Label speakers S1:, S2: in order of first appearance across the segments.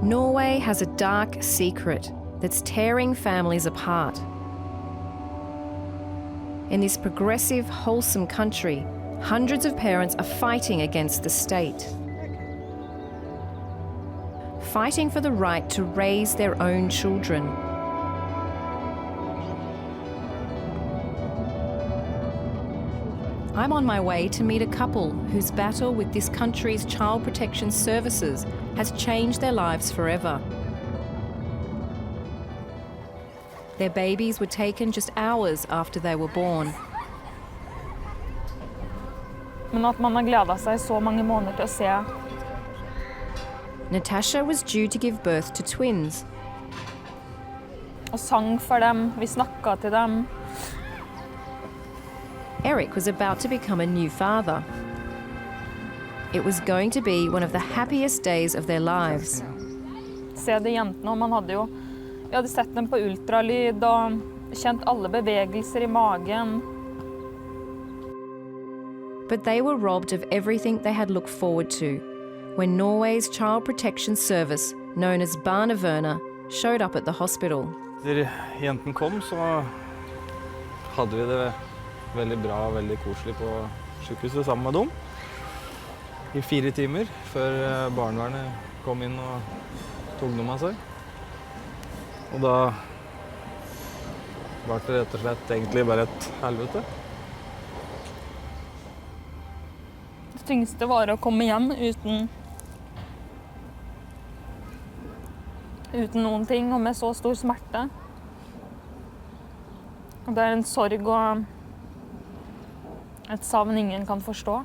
S1: Norway has a dark secret that's tearing families apart. In this progressive, wholesome country, hundreds of parents are fighting against the state. Fighting for the right to raise their own children. I'm on my way to meet a couple whose battle with this country's child protection services has changed their lives forever. Their babies were taken just hours after they were born.
S2: Men at man har gledet seg så mange måneder til å se.
S1: Natasha was due to give birth to twins.
S2: Og sang for dem, vi snakket til dem.
S1: Eric was about to become a new father. It was going to be one of the happiest days of their lives.
S2: Se de jentene, og vi hadde sett dem på ultralyd og kjent alle bevegelser i magen.
S1: But they were robbed of everything they had looked forward to when Norway's child protection service, known as Barnevernet, showed up at the hospital.
S3: Da jenten kom, så hadde vi det veldig bra og veldig koselig på sykehuset sammen med dem. I 4 timer før barnevernet kom inn og tok dem av seg. Og da var det rett og slett egentlig bare et helvete.
S2: Det tyngste var å komme hjem uten noen ting og med så stor smerte. Og det en sorg og et savn ingen kan forstå.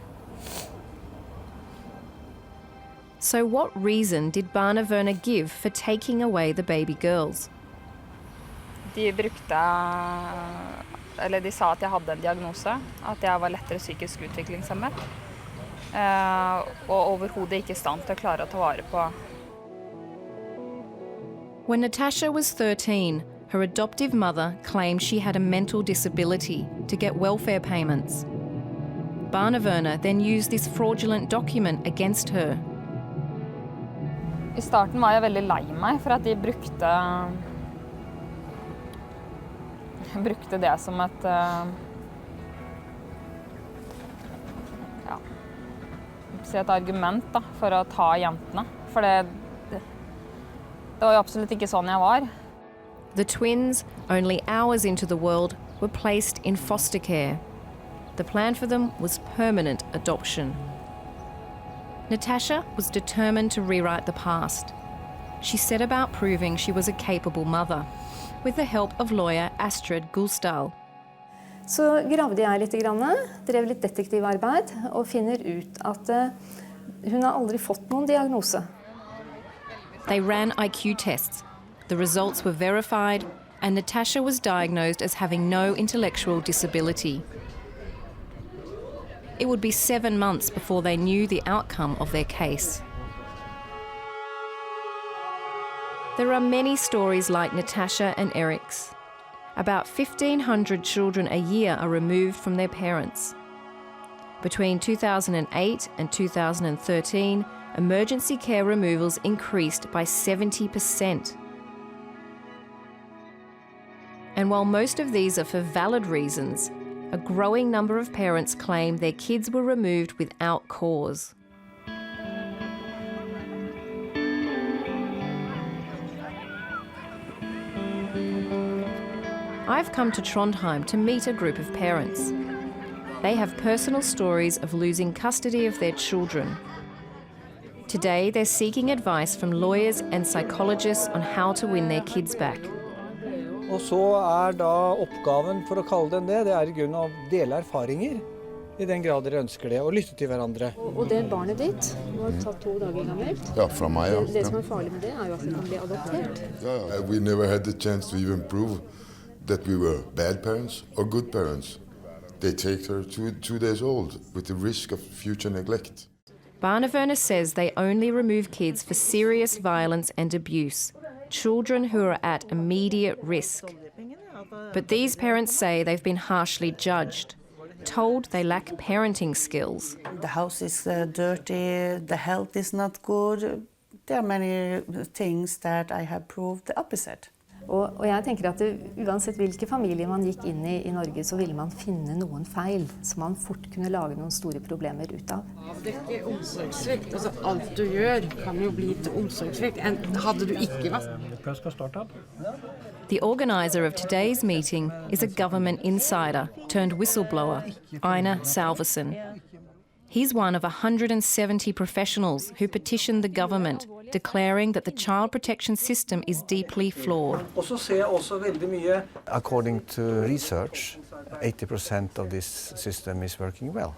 S1: So what reason did Barnevernet give for taking away the baby girls?
S2: De sa at jeg hadde en diagnose, at jeg var lettere psykisk utviklingshemmet. Og overhodet ikke i stand til å klare å ta vare på.
S1: When Natasha was 13, her adoptive mother claimed she had a mental disability to get welfare payments. Barnevernet then used this fraudulent document against her.
S2: I starten var jeg veldig lei meg for at de brukte det som et argument da, for å ta jentene. For det var jo absolutt ikke sånn jeg var.
S1: The twins, only hours into the world, were placed in foster care. The plan for them was permanent adoption. Natasha was determined to rewrite the past. She set about proving she was a capable mother, with the help of lawyer Astrid Gulsdal.
S4: Så gravde jeg litt, drev litt detektivarbeid, og finner ut at hun har aldri fått noen diagnose.
S1: They ran IQ tests. The results were verified, and Natasha was diagnosed as having no intellectual disability. It would be 7 months before they knew the outcome of their case. There are many stories like Natasha and Eric's. About 1,500 children a year are removed from their parents. Between 2008 and 2013, emergency care removals increased by 70%. And while most of these are for valid reasons, a growing number of parents claim their kids were removed without cause. I've come to Trondheim to meet a group of parents. They have personal stories of losing custody of their children. Today, they're seeking advice from lawyers and psychologists on how to win their kids back.
S5: Og så da oppgaven, for å kalle den det, det I grunnen å dele erfaringer I den grad dere ønsker det, og lytte til hverandre.
S4: Og det barnet ditt var tatt 2 dager gammelt.
S6: Ja, fra meg, ja.
S4: Det som farlig med det jo at det kan bli adoptert.
S6: Yeah, we never had the chance to even prove that we were bad parents or good parents. They take her 2 days old with the risk of future neglect.
S1: Barnevernet says they only remove kids for serious violence and abuse, children who are at immediate risk. But these parents say they've been harshly judged, told they lack parenting skills.
S7: The house is dirty, the health is not good. there are many things that I have proved the opposite.
S4: Og jeg tenker at uansett hvilke familier man gikk inn i Norge, så ville man finne noen feil som man fort kunne lage noen store problemer ut av.
S8: Avdekke omsorgssvikt. Altså alt du gjør kan jo bli til omsorgssvikt. Hadde du ikke vært.
S1: The organizer of today's meeting is a government insider turned whistleblower, Einar Salvesen. He's one of 170 professionals who petitioned the government, declaring that the child protection system is deeply flawed.
S5: According to research, 80% of this system is working well.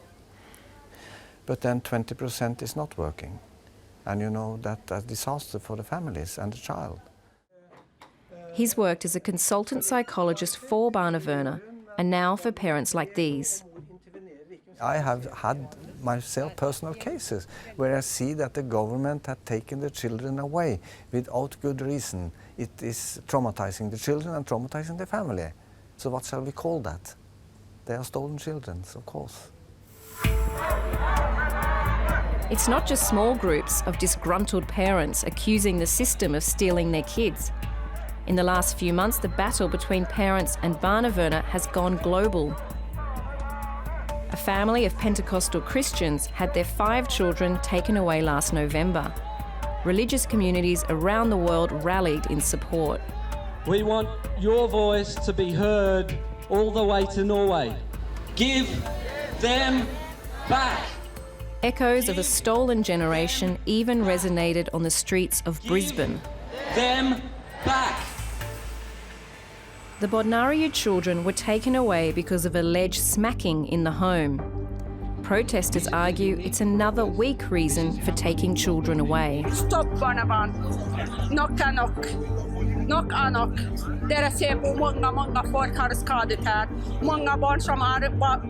S5: But then 20% is not working. And you know that's a disaster for the families and the child.
S1: He's worked as a consultant psychologist for Barnevernet and now for parents like these.
S5: I have had myself personal cases where I see that the government had taken the children away without good reason. It is traumatising the children and traumatising the family. So what shall we call that? They are stolen children, of course.
S1: It's not just small groups of disgruntled parents accusing the system of stealing their kids. In the last few months, the battle between parents and Barnevernet has gone global. A family of Pentecostal Christians had their 5 children taken away last November. Religious communities around the world rallied in support.
S9: We want your voice to be heard all the way to Norway. Give them back.
S1: Echoes of a stolen generation even resonated on the streets of Brisbane.
S9: Them back.
S1: The Bodnariu children were taken away because of alleged smacking in the home. Protesters argue it's another weak reason for taking children away.
S10: Stopp barnebarn! Nok er nok. Nok er nok. Dere ser på mange folk har skadet her. Mange barn som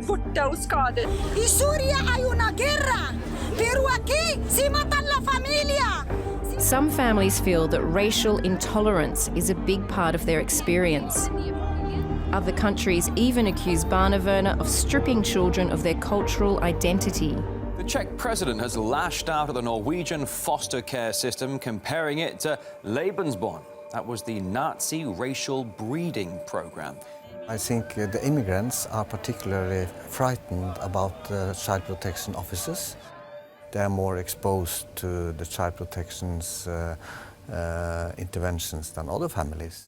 S10: borte og skadet. I Syria er jo en guerra. Pero aquí si matan la familia.
S1: Some families feel that racial intolerance is a big part of their experience. Other countries even accuse Barnevernet of stripping children of their cultural identity.
S11: The Czech president has lashed out at the Norwegian foster care system, comparing it to Lebensborn. That was the Nazi racial breeding program.
S5: I think the immigrants are particularly frightened about child protection officers. They are more exposed to the child protection's interventions than other families.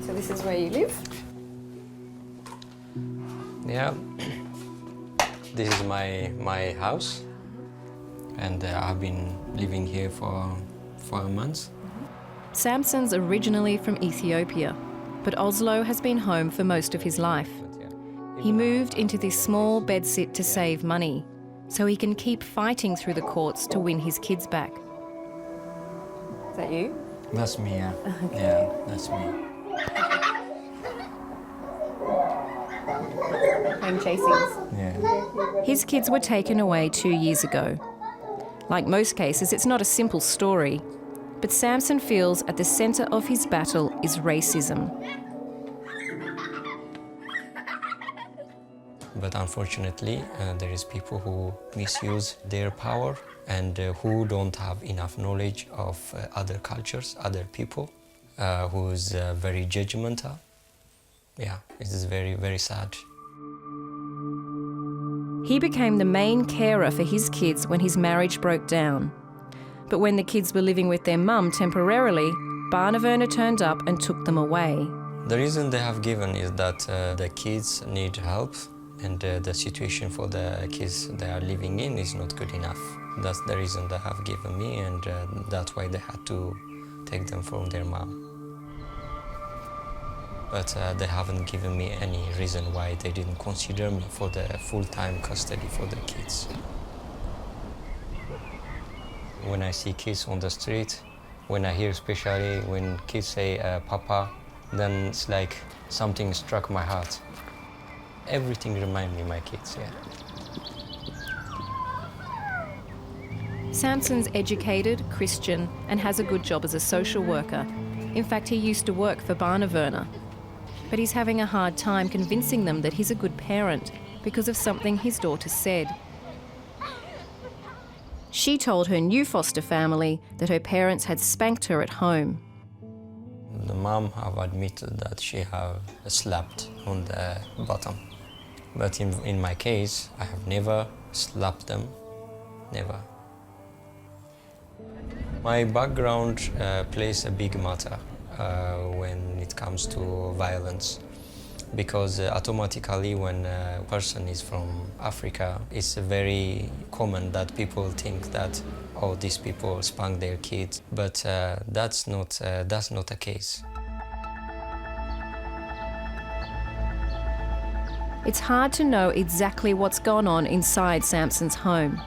S4: So this is where you live?
S12: Yeah, this is my house, and I've been living here for 4 months.
S1: Samson's originally from Ethiopia, but Oslo has been home for most of his life. He moved into this small bedsit to save money, so he can keep fighting through the courts to win his kids back.
S4: Is that you?
S12: That's me, yeah.
S4: Okay.
S12: Yeah, that's me.
S4: Home chasings.
S12: Yeah.
S1: His kids were taken away 2 years ago. Like most cases, it's not a simple story, but Samson feels at the centre of his battle is racism.
S12: But unfortunately, there is people who misuse their power and who don't have enough knowledge of other cultures, other people, who's very judgmental. Yeah, it is very, very sad.
S1: He became the main carer for his kids when his marriage broke down. But when the kids were living with their mum temporarily, Barnevernet turned up and took them away.
S12: The reason they have given is that the kids need help, and the situation for the kids they are living in is not good enough. That's the reason they have given me, and that's why they had to take them from their mom. But they haven't given me any reason why they didn't consider me for the full-time custody for the kids. When I see kids on the street, when I hear especially when kids say Papa, then it's like something struck my heart. Everything reminds me of my kids, yeah.
S1: Samson's educated, Christian, and has a good job as a social worker. In fact, he used to work for Barnevernet. But he's having a hard time convincing them that he's a good parent because of something his daughter said. She told her new foster family that her parents had spanked her at home.
S12: The mom have admitted that she have slapped on the bottom. But in my case, I have never slapped them, never. My background plays a big matter when it comes to violence, because automatically when a person is from Africa, it's very common that people think that, oh, these people spank their kids, but that's not the case.
S1: It's hard to know exactly what's gone on inside Samson's home.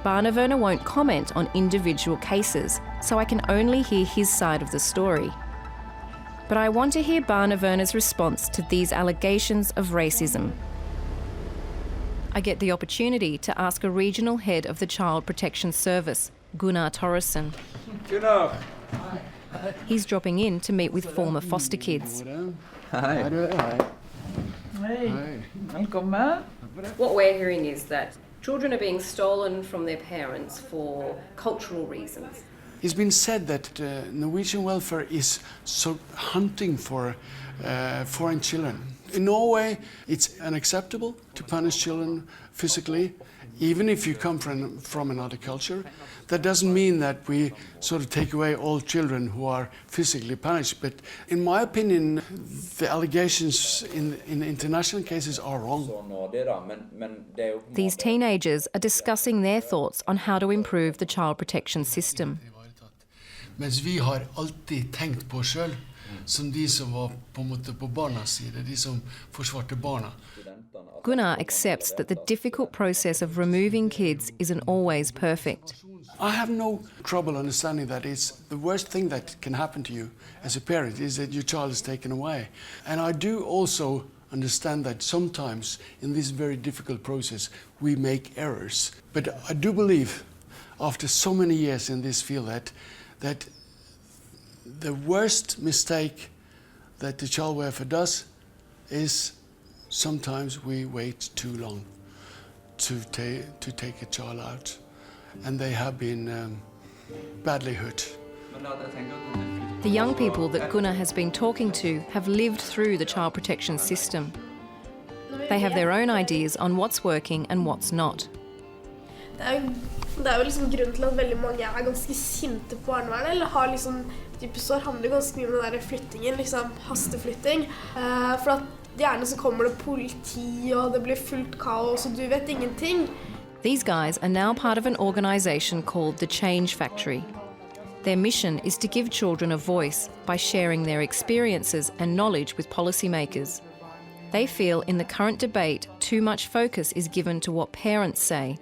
S1: Barnevernet won't comment on individual cases, so I can only hear his side of the story. But I want to hear Barnevernet's response to these allegations of racism. I get the opportunity to ask a regional head of the Child Protection Service, Gunnar Torresen.
S13: Gunnar!
S1: He's dropping in to meet with former foster kids.
S13: Hi.
S14: Hey, welcome.
S1: What we're hearing is that children are being stolen from their parents for cultural reasons.
S14: It's been said that Norwegian welfare is hunting for foreign children. In Norway, it's unacceptable to punish children physically, even if you come from another culture. That doesn't mean that we sort of take away all children who are physically punished. But in my opinion, the allegations in international cases are wrong.
S1: These teenagers are discussing their thoughts on how to improve the child protection system.
S14: Mens vi har alltid tenkt på oss selv som de som var på en måte på barnas side, de som forsvarte barna.
S1: Gunnar accepts that the difficult process of removing kids isn't always perfect.
S14: I have no trouble understanding that it's the worst thing that can happen to you as a parent is that your child is taken away. And I do also understand that sometimes in this very difficult process we make errors. But I do believe, after so many years in this field, that the worst mistake that the child welfare does is sometimes we wait too long to take a child out, and they have been badly hurt.
S1: The young people that Gunnar has been talking to have lived through the child protection system. They have their own ideas on what's working and what's not.
S15: Det jo liksom grunnen til at veldig mange ganske sinte på barnevernet, eller har liksom typisk år handler ganske mye om den der flyttingen, liksom hasteflytting. For at gjerne så kommer det politi, og det blir fullt kaos, og du vet ingenting.
S1: These guys are now part of an organisation called The Change Factory. Their mission is to give children a voice by sharing their experiences and knowledge with policymakers. They feel in the current debate too much focus is given to what parents say.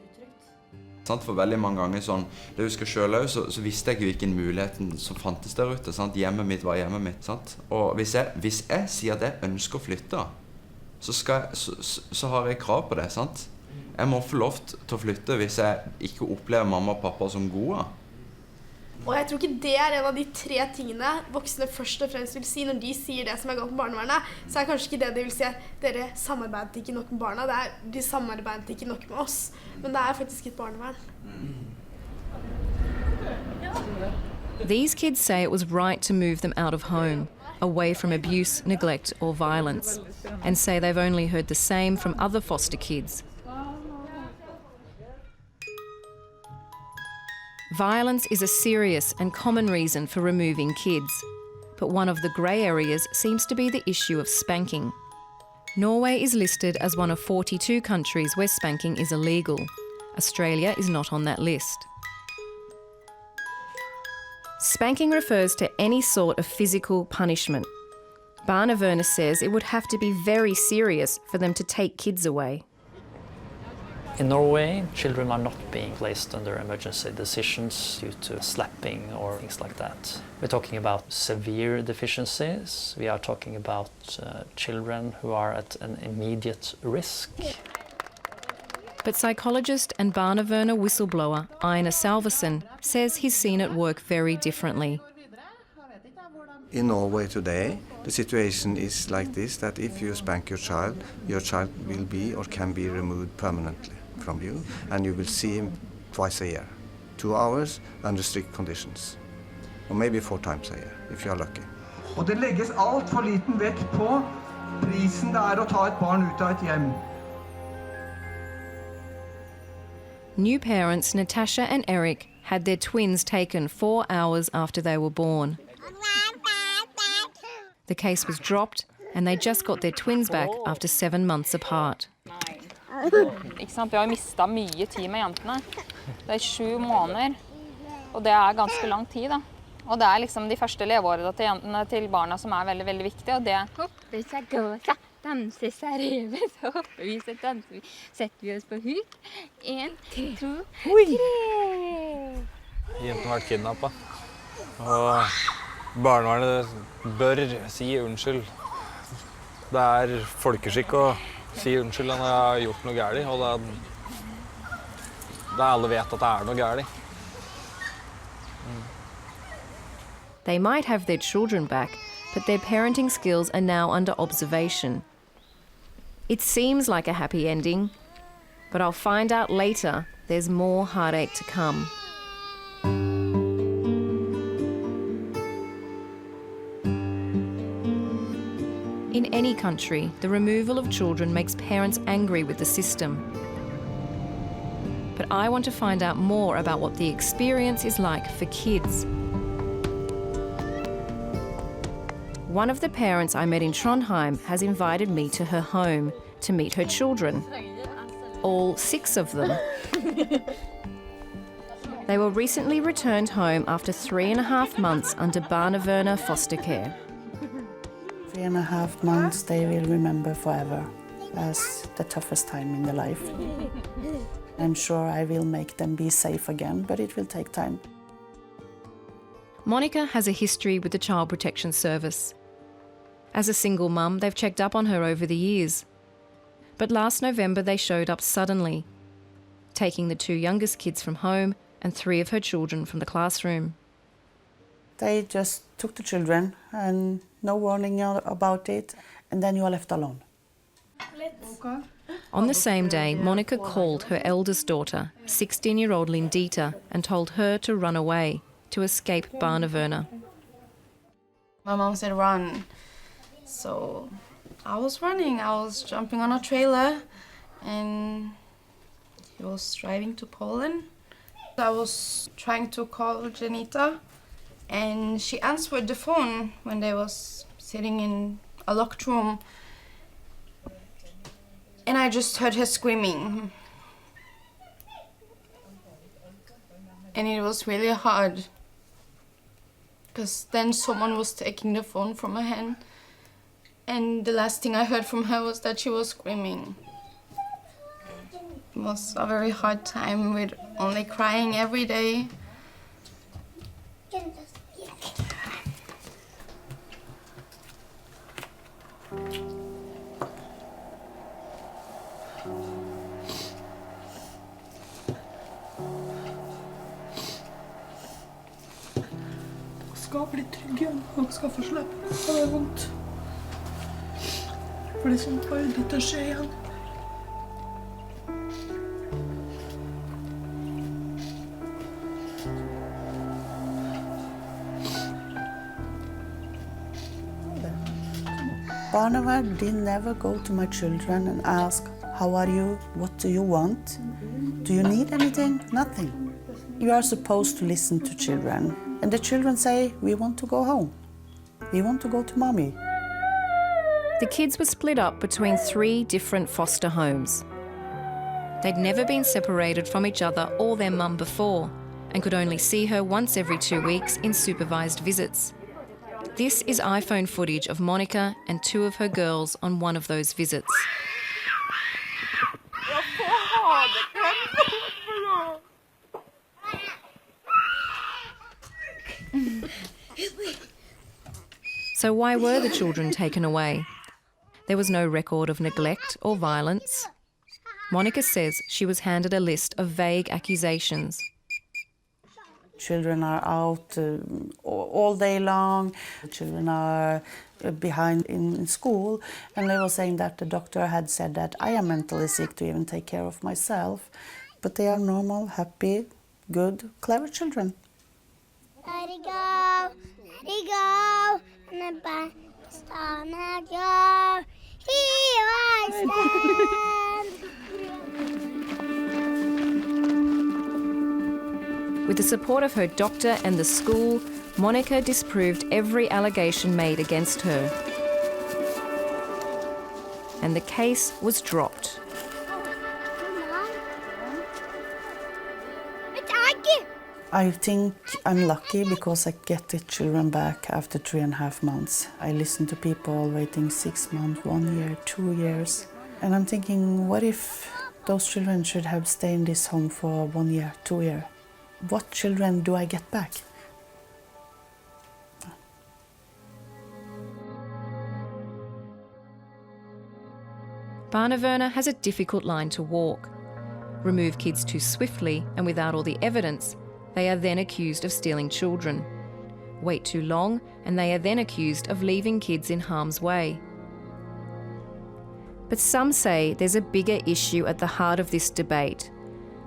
S16: For veldig mange ganger sånn, det jeg husker selv også, så visste jeg hvilken muligheten som fantes der ute, sant? Hjemmet mitt var hjemmet mitt, sant? Og hvis jeg sier at jeg ønsker å flytte, så har jeg krav på det, sant? Jeg må få lov til å flytte hvis jeg ikke opplever mamma og pappa som gode.
S15: Og jeg tror ikke det en av de 3 tingene voksne først og fremst vil si når de sier det som galt med barnevernet, så kanskje ikke det de vil si at dere samarbeidet ikke nok med barna, de samarbeidet ikke nok med oss, men det faktisk et barnevern.
S1: These kids say it was right to move them out of home, away from abuse, neglect or violence, and say they've only heard the same from other foster kids. Violence is a serious and common reason for removing kids, but one of the grey areas seems to be the issue of spanking. Norway is listed as one of 42 countries where spanking is illegal. Australia is not on that list. Spanking refers to any sort of physical punishment. Barnevernet says it would have to be very serious for them to take kids away.
S17: In Norway, children are not being placed under emergency decisions due to slapping or things like that. We're talking about severe deficiencies. We are talking about children who are at an immediate risk.
S1: But psychologist and Barnevernet whistleblower Einar Salvesen says he's seen it work very differently.
S5: In Norway today, the situation is like this, that if you spank your child will be or can be removed permanently from you, and you will see him twice a year. 2 hours under strict conditions. Or maybe 4 times a year, if you are lucky.
S18: Og det legges alt for liten vekt på prisen det å ta et barn ut av et hjem.
S1: New parents Natasha and Eric had their twins taken 4 hours after they were born. The case was dropped and they just got their twins back after 7 months apart.
S2: Ikke sant? Vi har mistet mye tid med jentene. Det 7 måneder, og det ganske lang tid da. Og det liksom de første leveårene til jentene til barna som veldig, veldig viktige, og det...
S19: Hopper seg gåsa, danser seg revet, så hopper vi, så danser vi, setter vi oss på huk. 1, 2, 3!
S3: Jenten har vært kidnappet, og barnevernet bør si unnskyld. Det folkeskikk å si unnskyld når jeg har gjort noe gærlig, og da alle vet at det noe gærlig.
S1: They might have their children back, but their parenting skills are now under observation. It seems like a happy ending, but I'll find out later there's more heartache to come. In any country, the removal of children makes parents angry with the system. But I want to find out more about what the experience is like for kids. One of the parents I met in Trondheim has invited me to her home to meet her children. All 6 of them. They were recently returned home after 3.5 months under Barnevernet foster care.
S7: 3.5 months they will remember forever as the toughest time in their life. I'm sure I will make them be safe again, but it will take time.
S1: Monica has a history with the Child Protection Service. As a single mum, they've checked up on her over the years. But last November they showed up suddenly, taking the 2 youngest kids from home and 3 of her children from the classroom.
S7: They just took the children and no warning about it, and then you are left alone.
S1: On the same day, Monica called her eldest daughter, 16-year-old Lindita, and told her to run away, to escape Barnevernet.
S20: My mom said run. So I was running, I was jumping on a trailer and he was driving to Poland. I was trying to call Janita and she answered the phone when they was sitting in a locked room. And I just heard her screaming. And it was really hard because then someone was taking the phone from her hand. And the last thing I heard from her was that she was screaming. It was a very hard time with only crying every day.
S21: Skal bli trygg igjen, og skal få slippe. Det vondt. For det sånt bare litt å skje igjen.
S7: Barnevernet did never go to my children and ask, how are you? What do you want? Do you need anything? Nothing. You are supposed to listen to children. And the children say, we want to go home. We want to go to mommy.
S1: The kids were split up between 3 different foster homes. They'd never been separated from each other or their mum before and could only see her once every 2 weeks in supervised visits. This is iPhone footage of Monica and 2 of her girls on one of those visits. So why were the children taken away? There was no record of neglect or violence. Monica says she was handed a list of vague accusations.
S7: Children are out all day long. Children are behind in school. And they were saying that the doctor had said that I am mentally sick to even take care of myself. But they are normal, happy, good, clever children.
S6: Let it go, and the back stand and go. Here I stand.
S1: With the support of her doctor and the school, Monica disproved every allegation made against her. And the case was dropped.
S7: I think I'm lucky because I get the children back after 3.5 months. I listen to people waiting 6 months, 1 year, 2 years. And I'm thinking, what if those children should have stayed in this home for 1 year, 2 years? What children do I get back?
S1: Barnevernet has a difficult line to walk. Remove kids too swiftly and without all the evidence, they are then accused of stealing children. Wait too long and they are then accused of leaving kids in harm's way. But some say there's a bigger issue at the heart of this debate,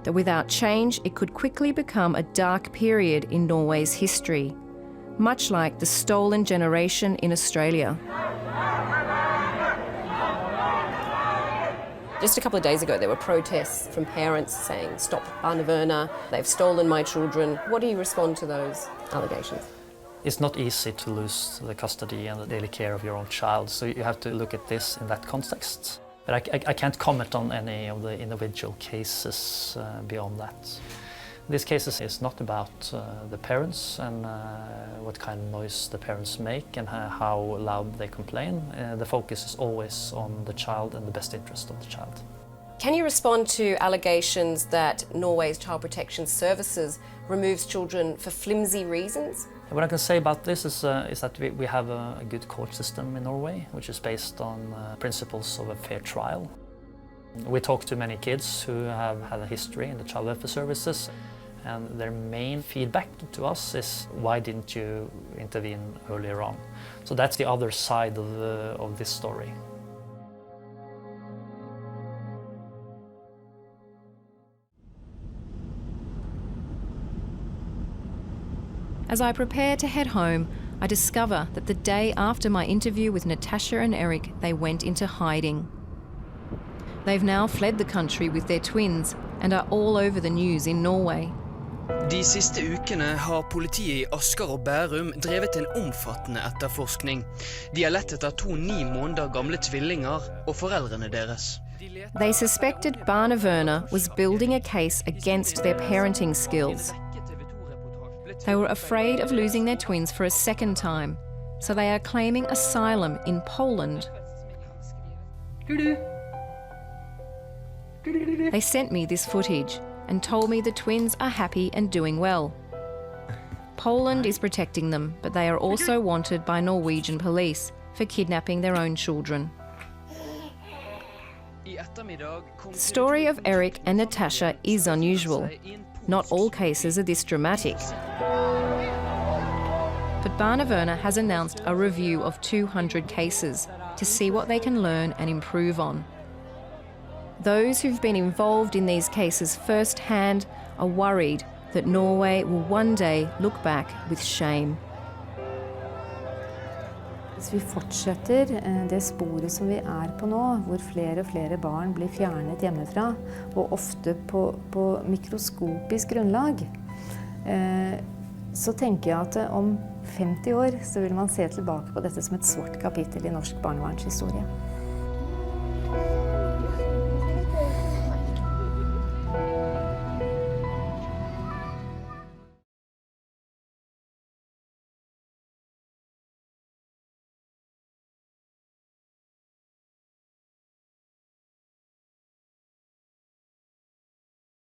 S1: that without change it could quickly become a dark period in Norway's history, much like the stolen generation in Australia.
S22: Just a couple of days ago, there were protests from parents saying, "Stop Barnevernet, they've stolen my children." What do you respond to those allegations?
S17: It's not easy to lose the custody and the daily care of your own child, so you have to look at this in that context. But I can't comment on any of the individual cases beyond that. These cases is not about the parents and what kind of noise the parents make and how loud they complain. The focus is always on the child and the best interest of the child.
S22: Can you respond to allegations that Norway's Child Protection Services removes children for flimsy reasons?
S17: What I can say about this is that we have a good court system in Norway, which is based on principles of a fair trial. We talk to many kids who have had a history in the child welfare services, and their main feedback to us is, why didn't you intervene earlier on? So that's the other side of this story.
S1: As I prepare to head home, I discover that the day after my interview with Natasha and Eric, they went into hiding. They've now fled the country with their twins and are all over the news in Norway.
S23: De siste ukene har politiet I Asker og Bærum drevet en omfattende etterforskning. De har lett etter 2 9 måneder gamle tvillinger og foreldrene deres.
S1: They suspected Barnevernet was building a case against their parenting skills. They were afraid of losing their twins for a second time, so they are claiming asylum in Poland. They sent me this footage and told me the twins are happy and doing well. Poland is protecting them, but they are also wanted by Norwegian police for kidnapping their own children. The story of Eric and Natasha is unusual. Not all cases are this dramatic. But Barnevernet has announced a review of 200 cases to see what they can learn and improve on. Those who've been involved in these cases firsthand are worried that Norway will one day look back with shame.
S4: Hvis vi fortsetter det sporet som vi på nå, hvor flere og flere barn blir fjernet hjemmefra, og ofte på mikroskopisk grunnlag, så tenker jeg at om 50 år så vil man se tilbake på dette som et svart kapittel I norsk barnevernshistorie.